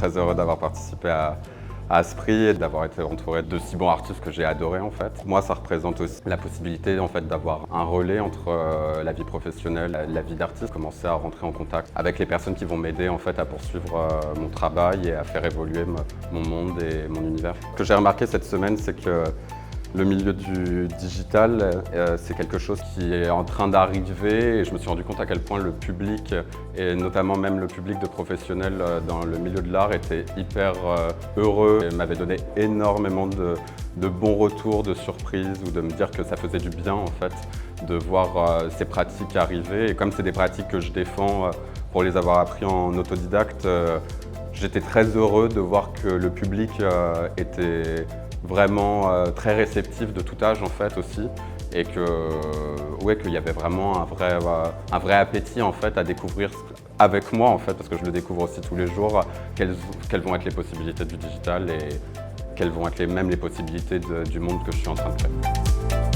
très heureux d'avoir participé à ce prix et d'avoir été entouré de si bons artistes que j'ai adorés en fait. Moi, ça représente aussi la possibilité en fait d'avoir un relais entre la vie professionnelle et la vie d'artiste, commencer à rentrer en contact avec les personnes qui vont m'aider en fait à poursuivre mon travail et à faire évoluer mon monde et mon univers. Ce que j'ai remarqué cette semaine, c'est que le milieu du digital, c'est quelque chose qui est en train d'arriver et je me suis rendu compte à quel point le public, et notamment même le public de professionnels dans le milieu de l'art, était hyper heureux et m'avait donné énormément de bons retours, de surprises ou de me dire que ça faisait du bien en fait de voir ces pratiques arriver. Et comme c'est des pratiques que je défends pour les avoir appris en autodidacte, j'étais très heureux de voir que le public était vraiment très réceptif de tout âge en fait aussi et qu'il y avait vraiment un vrai appétit en fait à découvrir avec moi en fait parce que je le découvre aussi tous les jours quelles vont être les possibilités du digital et quelles vont être même les possibilités du monde que je suis en train de créer.